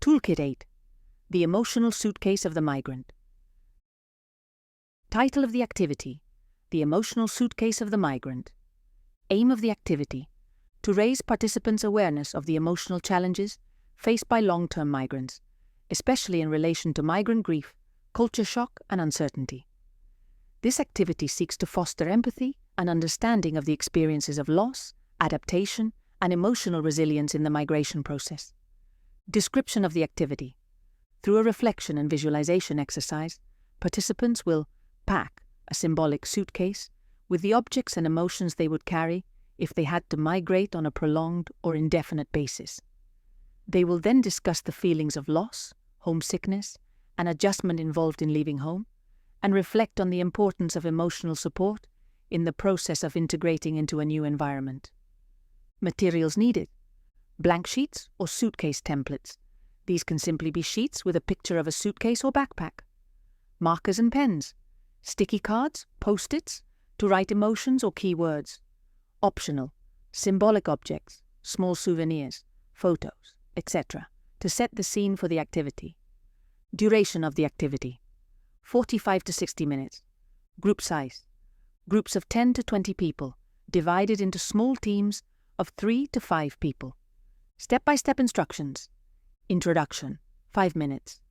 Toolkit 8. The Emotional Suitcase of the Migrant. Title of the activity: The Emotional Suitcase of the Migrant. Aim of the activity: to raise participants' awareness of the emotional challenges faced by long-term migrants, especially in relation to migrant grief, culture shock, and uncertainty. This activity seeks to foster empathy and understanding of the experiences of loss, adaptation, and emotional resilience in the migration process. Description of the activity: through a reflection and visualization exercise, participants will pack a symbolic suitcase with the objects and emotions they would carry if they had to migrate on a prolonged or indefinite basis. They will then discuss the feelings of loss, homesickness, and adjustment involved in leaving home, and reflect on the importance of emotional support in the process of integrating into a new environment. Materials needed: blank sheets or suitcase templates. These can simply be sheets with a picture of a suitcase or backpack. Markers and pens, sticky cards, post-its to write emotions or key words. Optional: symbolic objects, small souvenirs, photos, etc., to set the scene for the activity. Duration of the activity: 45 to 60 minutes. Group size: groups of 10 to 20 people, divided into small teams of 3 to 5 people. Step-by-step instructions. Introduction: 5 minutes.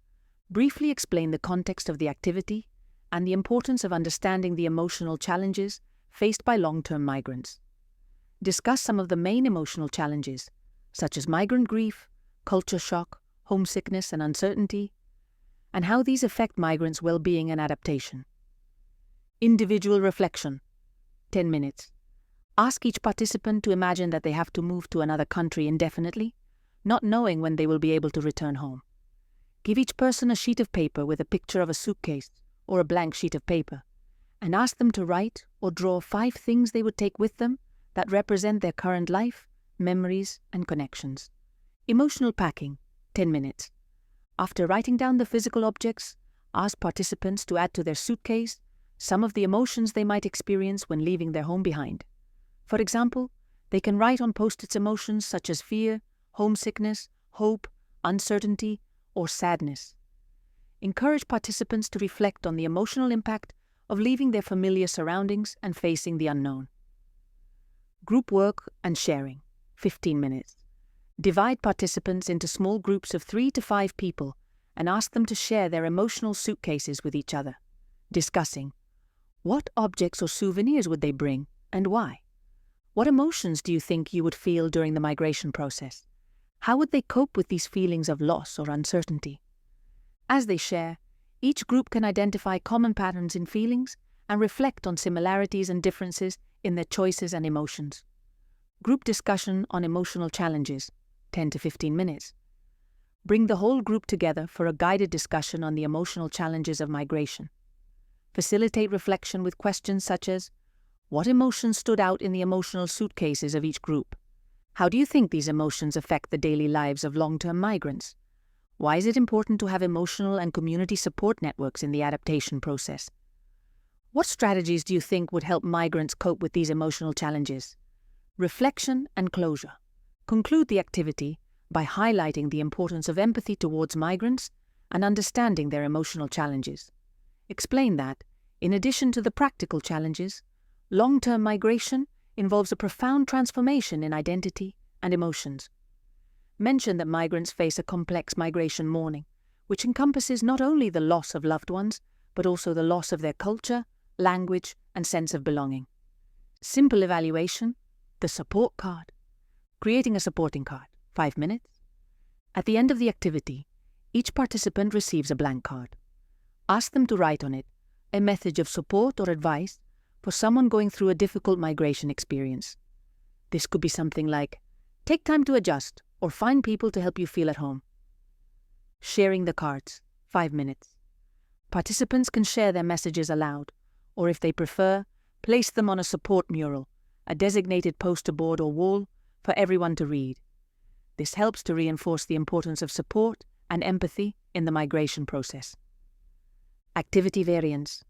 Briefly explain the context of the activity and the importance of understanding the emotional challenges faced by long-term migrants. Discuss some of the main emotional challenges, such as migrant grief, culture shock, homesickness, and uncertainty, and how these affect migrants' well-being and adaptation. Individual reflection: 10 minutes. Ask each participant to imagine that they have to move to another country indefinitely, not knowing when they will be able to return home. Give each person a sheet of paper with a picture of a suitcase or a blank sheet of paper, and ask them to write or draw 5 things they would take with them that represent their current life, memories, and connections. Emotional packing: 10 minutes. After writing down the physical objects, ask participants to add to their suitcase some of the emotions they might experience when leaving their home behind. For example, they can write on post-its emotions such as fear, homesickness, hope, uncertainty, or sadness. Encourage participants to reflect on the emotional impact of leaving their familiar surroundings and facing the unknown. Group work and sharing: 15 minutes. Divide participants into small groups of 3 to 5 people and ask them to share their emotional suitcases with each other, discussing what objects or souvenirs would they bring and why. What emotions do you think you would feel during the migration process? How would they cope with these feelings of loss or uncertainty? As they share, each group can identify common patterns in feelings and reflect on similarities and differences in their choices and emotions. Group discussion on emotional challenges: 10 to 15 minutes. Bring the whole group together for a guided discussion on the emotional challenges of migration. Facilitate reflection with questions such as: what emotions stood out in the emotional suitcases of each group? How do you think these emotions affect the daily lives of long-term migrants? Why is it important to have emotional and community support networks in the adaptation process? What strategies do you think would help migrants cope with these emotional challenges? Reflection and closure. Conclude the activity by highlighting the importance of empathy towards migrants and understanding their emotional challenges. Explain that, in addition to the practical challenges, long-term migration involves a profound transformation in identity and emotions. Mention that migrants face a complex migration mourning, which encompasses not only the loss of loved ones, but also the loss of their culture, language, and sense of belonging. Simple evaluation: the support card. Creating a supporting card: 5 minutes. At the end of the activity, each participant receives a blank card. Ask them to write on it a message of support or advice for someone going through a difficult migration experience. This could be something like, "Take time to adjust," or "Find people to help you feel at home." Sharing the cards: 5 minutes. Participants can share their messages aloud, or if they prefer, place them on a support mural, a designated poster board or wall for everyone to read. This helps to reinforce the importance of support and empathy in the migration process. Activity variants.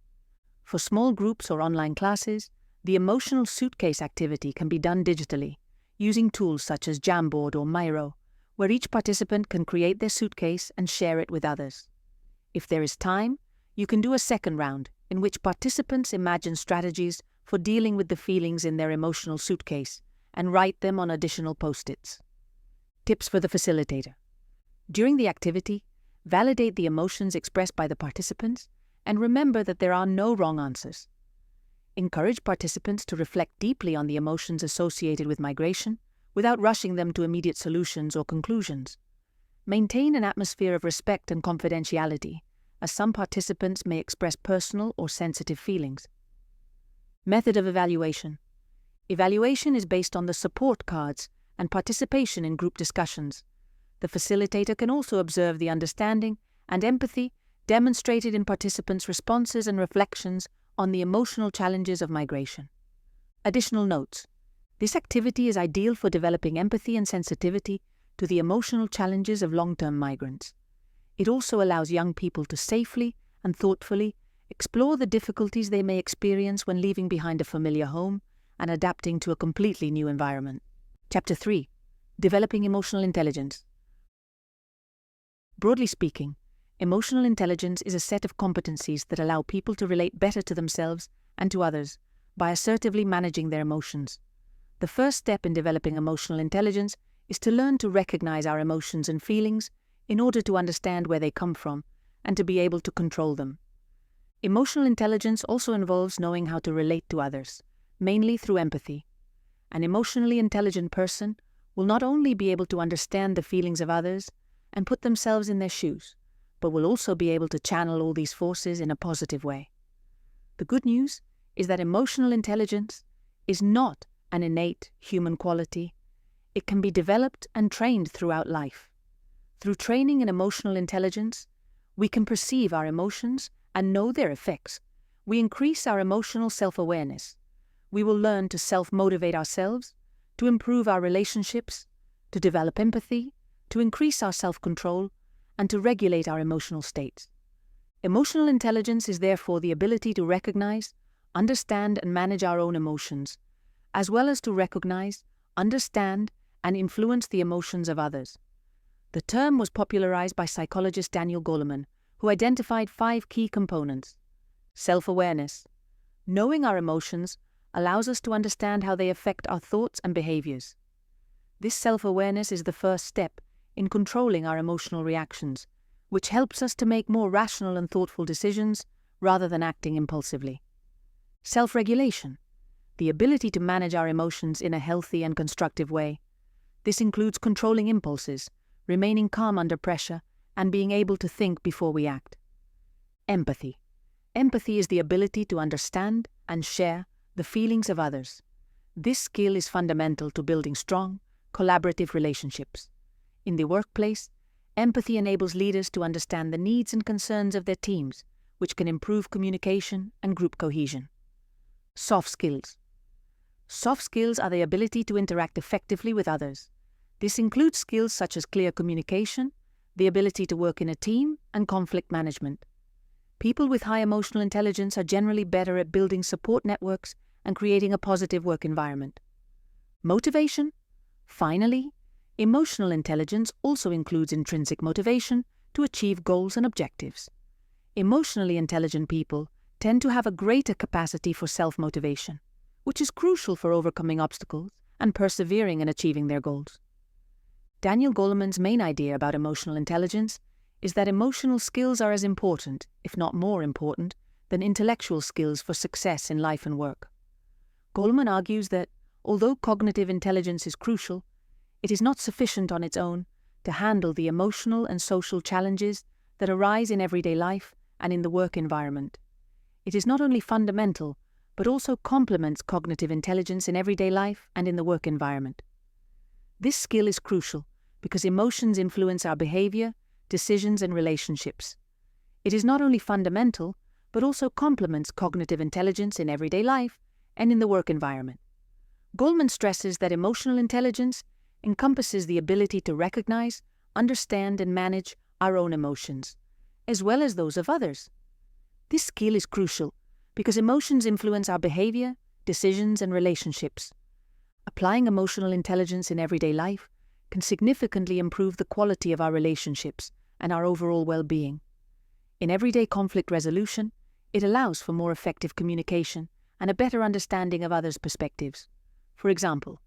For small groups or online classes, the emotional suitcase activity can be done digitally, using tools such as Jamboard or Miro, where each participant can create their suitcase and share it with others. If there is time, you can do a second round, in which participants imagine strategies for dealing with the feelings in their emotional suitcase and write them on additional post-its. Tips for the facilitator. During the activity, validate the emotions expressed by the participants and remember that there are no wrong answers. Encourage participants to reflect deeply on the emotions associated with migration without rushing them to immediate solutions or conclusions. Maintain an atmosphere of respect and confidentiality, as some participants may express personal or sensitive feelings. Method of evaluation. Evaluation is based on the support cards and participation in group discussions. The facilitator can also observe the understanding and empathy demonstrated in participants' responses and reflections on the emotional challenges of migration. Additional notes. This activity is ideal for developing empathy and sensitivity to the emotional challenges of long-term migrants. It also allows young people to safely and thoughtfully explore the difficulties they may experience when leaving behind a familiar home and adapting to a completely new environment. Chapter 3. Developing Emotional Intelligence. Broadly speaking, emotional intelligence is a set of competencies that allow people to relate better to themselves and to others by assertively managing their emotions. The first step in developing emotional intelligence is to learn to recognize our emotions and feelings in order to understand where they come from and to be able to control them. Emotional intelligence also involves knowing how to relate to others, mainly through empathy. An emotionally intelligent person will not only be able to understand the feelings of others and put themselves in their shoes, but will also be able to channel all these forces in a positive way. The good news is that emotional intelligence is not an innate human quality. It can be developed and trained throughout life. Through training in emotional intelligence, we can perceive our emotions and know their effects. We increase our emotional self-awareness. We will learn to self-motivate ourselves, to improve our relationships, to develop empathy, to increase our self-control, and to regulate our emotional states. Emotional intelligence is therefore the ability to recognize, understand, and manage our own emotions, as well as to recognize, understand, and influence the emotions of others. The term was popularized by psychologist Daniel Goleman, who identified 5 key components. Self-awareness. Knowing our emotions allows us to understand how they affect our thoughts and behaviors. This self-awareness is the first step in controlling our emotional reactions, which helps us to make more rational and thoughtful decisions rather than acting impulsively. Self-regulation. The ability to manage our emotions in a healthy and constructive way. This includes controlling impulses, remaining calm under pressure, and being able to think before we act. Empathy. Empathy is the ability to understand and share the feelings of others. This skill is fundamental to building strong, collaborative relationships. In the workplace, empathy enables leaders to understand the needs and concerns of their teams, which can improve communication and group cohesion. Soft skills. Soft skills are the ability to interact effectively with others. This includes skills such as clear communication, the ability to work in a team, and conflict management. People with high emotional intelligence are generally better at building support networks and creating a positive work environment. Motivation. Finally, emotional intelligence also includes intrinsic motivation to achieve goals and objectives. Emotionally intelligent people tend to have a greater capacity for self-motivation, which is crucial for overcoming obstacles and persevering in achieving their goals. Daniel Goleman's main idea about emotional intelligence is that emotional skills are as important, if not more important, than intellectual skills for success in life and work. Goleman argues that, although cognitive intelligence is crucial, it is not sufficient on its own to handle the emotional and social challenges that arise in everyday life and in the work environment. It is not only fundamental, but also complements cognitive intelligence in everyday life and in the work environment. This skill is crucial because emotions influence our behavior, decisions, and relationships. It is not only fundamental, but also complements cognitive intelligence in everyday life and in the work environment. Goleman stresses that emotional intelligence encompasses the ability to recognize, understand, and manage our own emotions, as well as those of others. This skill is crucial because emotions influence our behavior, decisions, and relationships. Applying emotional intelligence in everyday life can significantly improve the quality of our relationships and our overall well-being. In everyday conflict resolution, it allows for more effective communication and a better understanding of others' perspectives. For example,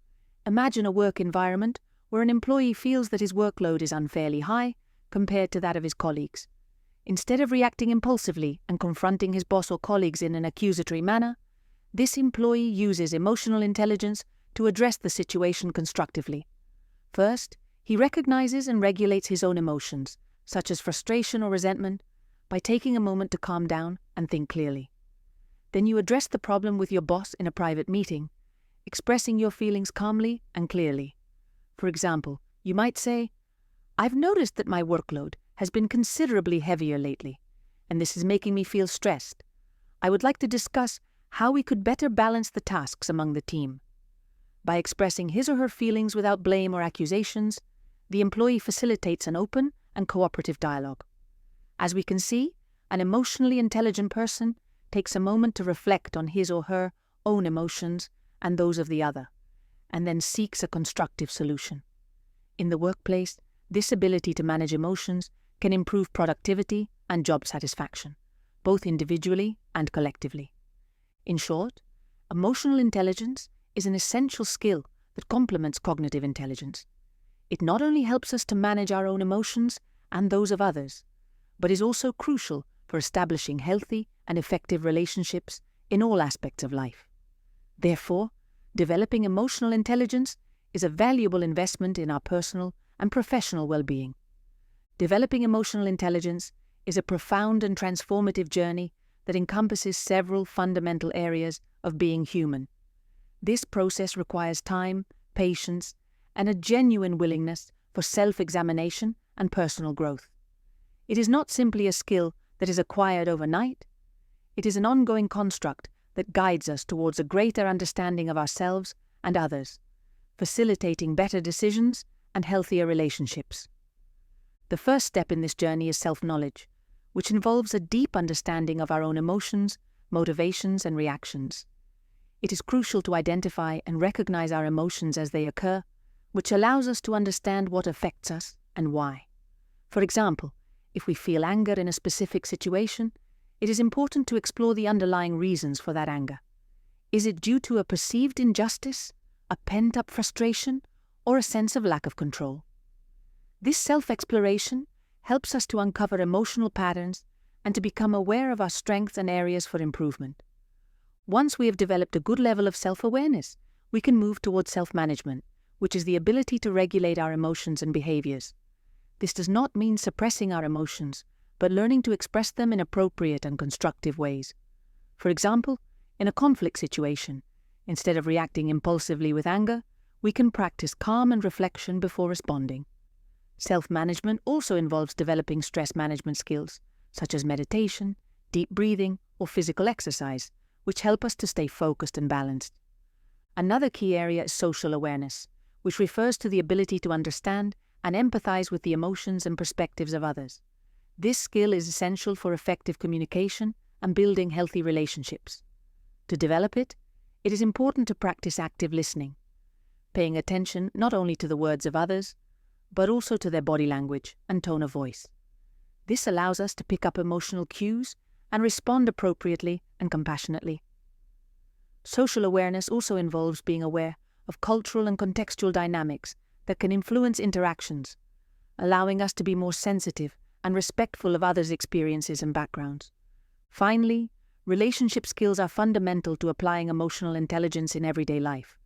imagine a work environment where an employee feels that his workload is unfairly high compared to that of his colleagues. Instead of reacting impulsively and confronting his boss or colleagues in an accusatory manner, this employee uses emotional intelligence to address the situation constructively. First, he recognizes and regulates his own emotions, such as frustration or resentment, by taking a moment to calm down and think clearly. Then you address the problem with your boss in a private meeting, expressing your feelings calmly and clearly. For example, you might say, "I've noticed that my workload has been considerably heavier lately, and this is making me feel stressed. I would like to discuss how we could better balance the tasks among the team." By expressing his or her feelings without blame or accusations, the employee facilitates an open and cooperative dialogue. As we can see, an emotionally intelligent person takes a moment to reflect on his or her own emotions and those of the other, and then seeks a constructive solution. In the workplace, this ability to manage emotions can improve productivity and job satisfaction, both individually and collectively. In short, emotional intelligence is an essential skill that complements cognitive intelligence. It not only helps us to manage our own emotions and those of others, but is also crucial for establishing healthy and effective relationships in all aspects of life. Therefore, developing emotional intelligence is a valuable investment in our personal and professional well-being. Developing emotional intelligence is a profound and transformative journey that encompasses several fundamental areas of being human. This process requires time, patience, and a genuine willingness for self-examination and personal growth. It is not simply a skill that is acquired overnight. It is an ongoing construct that guides us towards a greater understanding of ourselves and others, facilitating better decisions and healthier relationships. The first step in this journey is self-knowledge, which involves a deep understanding of our own emotions, motivations, and reactions. It is crucial to identify and recognize our emotions as they occur, which allows us to understand what affects us and why. For example, if we feel anger in a specific situation, it is important to explore the underlying reasons for that anger. Is it due to a perceived injustice, a pent-up frustration, or a sense of lack of control? This self-exploration helps us to uncover emotional patterns and to become aware of our strengths and areas for improvement. Once we have developed a good level of self-awareness, we can move towards self-management, which is the ability to regulate our emotions and behaviors. This does not mean suppressing our emotions, but learning to express them in appropriate and constructive ways. For example, in a conflict situation, instead of reacting impulsively with anger, we can practice calm and reflection before responding. Self-management also involves developing stress management skills, such as meditation, deep breathing, or physical exercise, which help us to stay focused and balanced. Another key area is social awareness, which refers to the ability to understand and empathize with the emotions and perspectives of others. This skill is essential for effective communication and building healthy relationships. To develop it, it is important to practice active listening, paying attention not only to the words of others, but also to their body language and tone of voice. This allows us to pick up emotional cues and respond appropriately and compassionately. Social awareness also involves being aware of cultural and contextual dynamics that can influence interactions, allowing us to be more sensitive and respectful of others' experiences and backgrounds. Finally, relationship skills are fundamental to applying emotional intelligence in everyday life.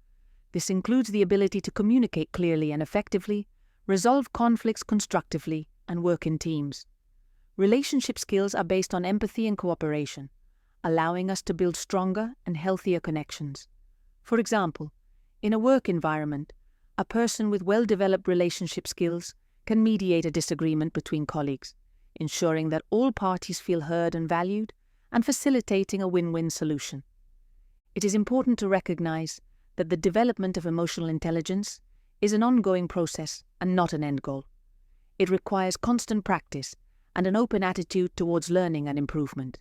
This includes the ability to communicate clearly and effectively, resolve conflicts constructively, and work in teams. Relationship skills are based on empathy and cooperation, allowing us to build stronger and healthier connections. For example, in a work environment, a person with well-developed relationship skills can mediate a disagreement between colleagues, ensuring that all parties feel heard and valued, and facilitating a win-win solution. It is important to recognize that the development of emotional intelligence is an ongoing process and not an end goal. It requires constant practice and an open attitude towards learning and improvement.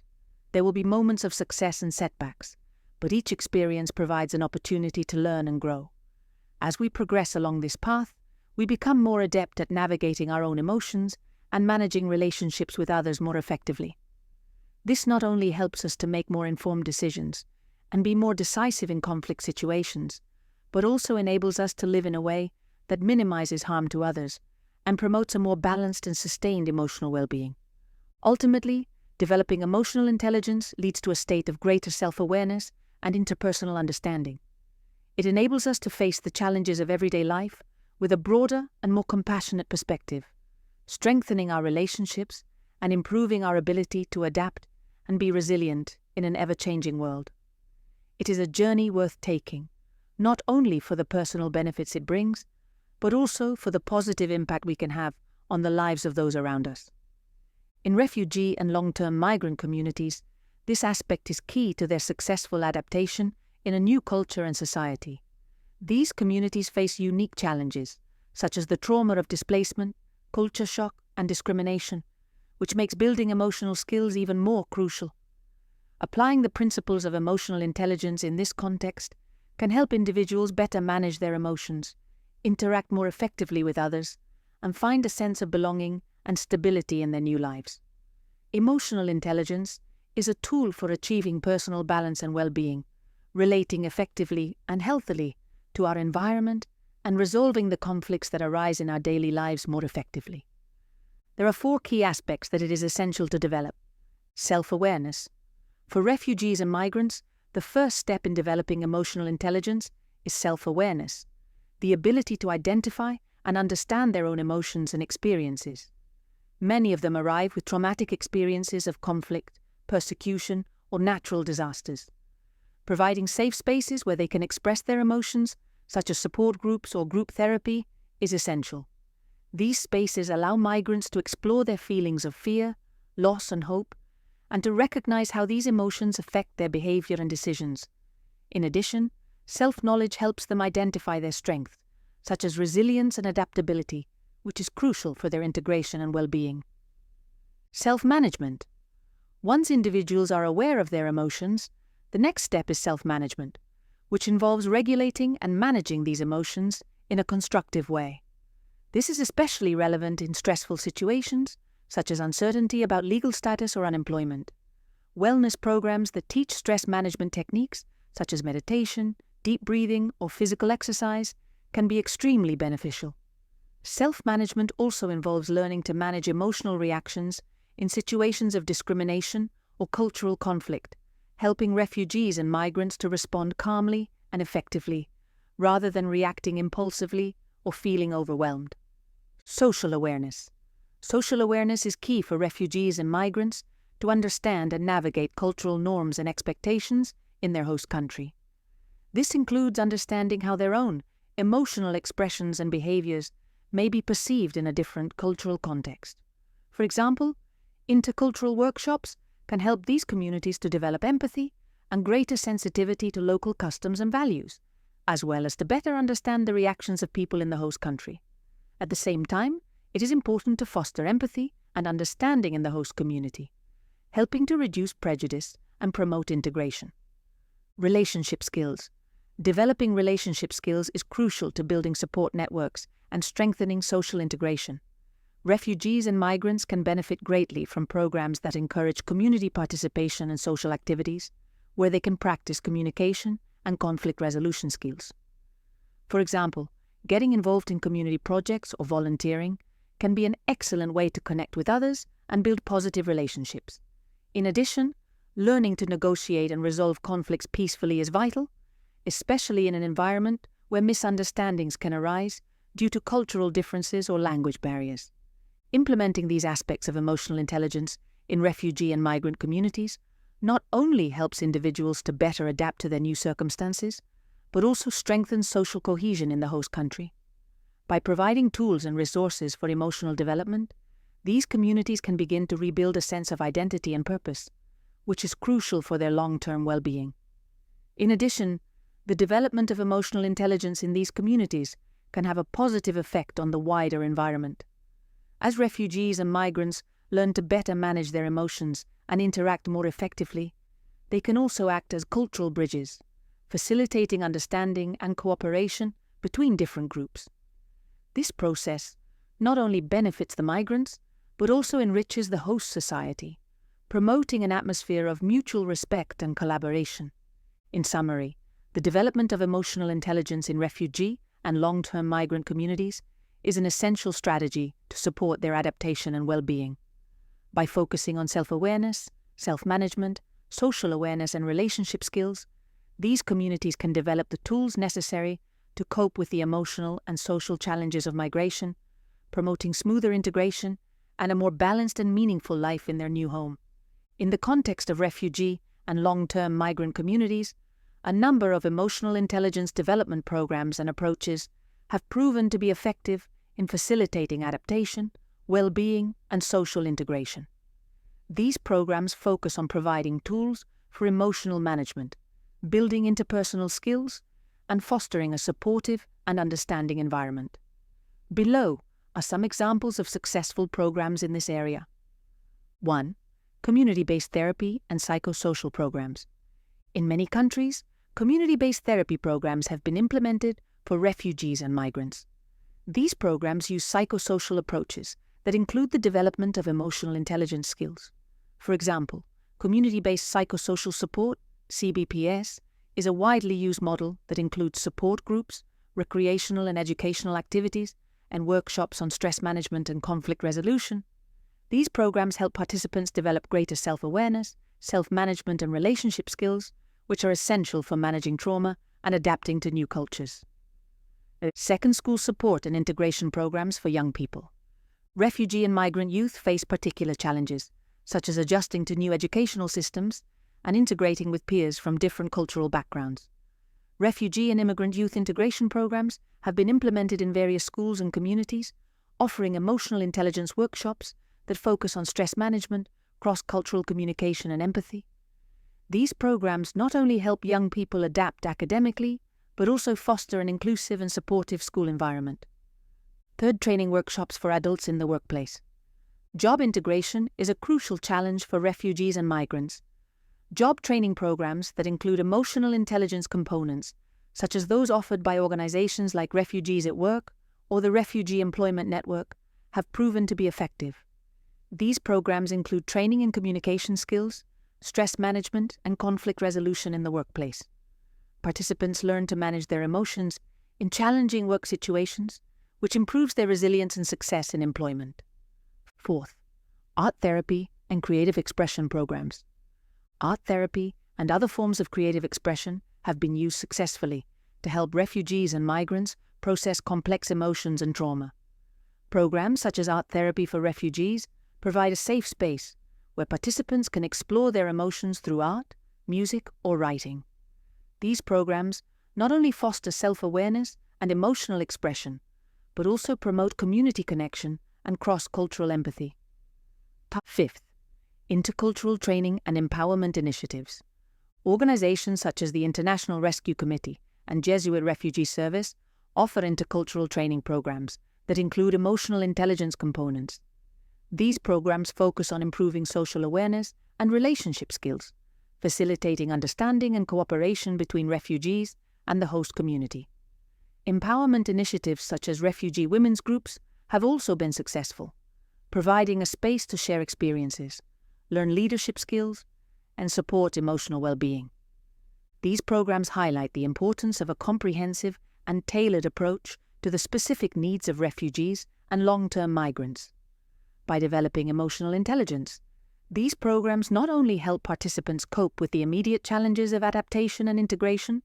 There will be moments of success and setbacks, but each experience provides an opportunity to learn and grow. As we progress along this path, we become more adept at navigating our own emotions and managing relationships with others more effectively. This not only helps us to make more informed decisions and be more decisive in conflict situations, but also enables us to live in a way that minimizes harm to others and promotes a more balanced and sustained emotional well-being. Ultimately, developing emotional intelligence leads to a state of greater self-awareness and interpersonal understanding. It enables us to face the challenges of everyday life with a broader and more compassionate perspective, strengthening our relationships and improving our ability to adapt and be resilient in an ever-changing world. It is a journey worth taking, not only for the personal benefits it brings, but also for the positive impact we can have on the lives of those around us. In refugee and long-term migrant communities, this aspect is key to their successful adaptation in a new culture and society. These communities face unique challenges, such as the trauma of displacement, culture shock, and discrimination, which makes building emotional skills even more crucial. Applying the principles of emotional intelligence in this context can help individuals better manage their emotions, interact more effectively with others, and find a sense of belonging and stability in their new lives. Emotional intelligence is a tool for achieving personal balance and well-being, relating effectively and healthily to our environment, and resolving the conflicts that arise in our daily lives more effectively. There are 4 key aspects that it is essential to develop. Self-awareness. For refugees and migrants, the first step in developing emotional intelligence is self-awareness, the ability to identify and understand their own emotions and experiences. Many of them arrive with traumatic experiences of conflict, persecution, or natural disasters. Providing safe spaces where they can express their emotions, such as support groups or group therapy, is essential. These spaces allow migrants to explore their feelings of fear, loss, and hope, and to recognize how these emotions affect their behavior and decisions. In addition, self-knowledge helps them identify their strengths, such as resilience and adaptability, which is crucial for their integration and well-being. Self-management. Once individuals are aware of their emotions, the next step is self-management, which involves regulating and managing these emotions in a constructive way. This is especially relevant in stressful situations, such as uncertainty about legal status or unemployment. Wellness programs that teach stress management techniques, such as meditation, deep breathing, or physical exercise, can be extremely beneficial. Self-management also involves learning to manage emotional reactions in situations of discrimination or cultural conflict, helping refugees and migrants to respond calmly and effectively, rather than reacting impulsively or feeling overwhelmed. Social awareness. Social awareness is key for refugees and migrants to understand and navigate cultural norms and expectations in their host country. This includes understanding how their own emotional expressions and behaviors may be perceived in a different cultural context. For example, intercultural workshops can help these communities to develop empathy and greater sensitivity to local customs and values, as well as to better understand the reactions of people in the host country. At the same time, it is important to foster empathy and understanding in the host community, helping to reduce prejudice and promote integration. Relationship skills. Developing relationship skills is crucial to building support networks and strengthening social integration. Refugees and migrants can benefit greatly from programs that encourage community participation and social activities, where they can practice communication and conflict resolution skills. For example, getting involved in community projects or volunteering can be an excellent way to connect with others and build positive relationships. In addition, learning to negotiate and resolve conflicts peacefully is vital, especially in an environment where misunderstandings can arise due to cultural differences or language barriers. Implementing these aspects of emotional intelligence in refugee and migrant communities not only helps individuals to better adapt to their new circumstances, but also strengthens social cohesion in the host country. By providing tools and resources for emotional development, these communities can begin to rebuild a sense of identity and purpose, which is crucial for their long-term well-being. In addition, the development of emotional intelligence in these communities can have a positive effect on the wider environment. As refugees and migrants learn to better manage their emotions and interact more effectively, they can also act as cultural bridges, facilitating understanding and cooperation between different groups. This process not only benefits the migrants, but also enriches the host society, promoting an atmosphere of mutual respect and collaboration. In summary, the development of emotional intelligence in refugee and long-term migrant communities is an essential strategy to support their adaptation and well-being. By focusing on self-awareness, self-management, social awareness, and relationship skills, these communities can develop the tools necessary to cope with the emotional and social challenges of migration, promoting smoother integration and a more balanced and meaningful life in their new home. In the context of refugee and long-term migrant communities, a number of emotional intelligence development programs and approaches have proven to be effective in facilitating adaptation, well-being, and social integration. These programs focus on providing tools for emotional management, building interpersonal skills, and fostering a supportive and understanding environment. Below are some examples of successful programs in this area. 1. Community-based therapy and psychosocial programs. In many countries, community-based therapy programs have been implemented for refugees and migrants. These programs use psychosocial approaches that include the development of emotional intelligence skills. For example, community-based psychosocial support, CBPS, is a widely used model that includes support groups, recreational and educational activities, and workshops on stress management and conflict resolution. These programs help participants develop greater self-awareness, self-management, and relationship skills, which are essential for managing trauma and adapting to new cultures. Second, school support and integration programs for young people. Refugee and migrant youth face particular challenges, such as adjusting to new educational systems and integrating with peers from different cultural backgrounds. Refugee and immigrant youth integration programs have been implemented in various schools and communities, offering emotional intelligence workshops that focus on stress management, cross-cultural communication, and empathy. These programs not only help young people adapt academically, but also foster an inclusive and supportive school environment. Third, training workshops for adults in the workplace. Job integration is a crucial challenge for refugees and migrants. Job training programs that include emotional intelligence components, such as those offered by organizations like Refugees at Work or the Refugee Employment Network, have proven to be effective. These programs include training in communication skills, stress management, and conflict resolution in the workplace. Participants learn to manage their emotions in challenging work situations, which improves their resilience and success in employment. Fourth, art therapy and creative expression programs. Art therapy and other forms of creative expression have been used successfully to help refugees and migrants process complex emotions and trauma. Programs such as art therapy for refugees provide a safe space where participants can explore their emotions through art, music, or writing. These programs not only foster self-awareness and emotional expression, but also promote community connection and cross-cultural empathy. Fifth, intercultural training and empowerment initiatives. Organizations such as the International Rescue Committee and Jesuit Refugee Service offer intercultural training programs that include emotional intelligence components. These programs focus on improving social awareness and relationship skills, facilitating understanding and cooperation between refugees and the host community. Empowerment initiatives such as refugee women's groups have also been successful, providing a space to share experiences, learn leadership skills, and support emotional well-being. These programs highlight the importance of a comprehensive and tailored approach to the specific needs of refugees and long-term migrants. By developing emotional intelligence, these programs not only help participants cope with the immediate challenges of adaptation and integration,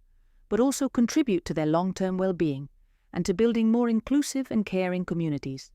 but also contribute to their long-term well-being and to building more inclusive and caring communities.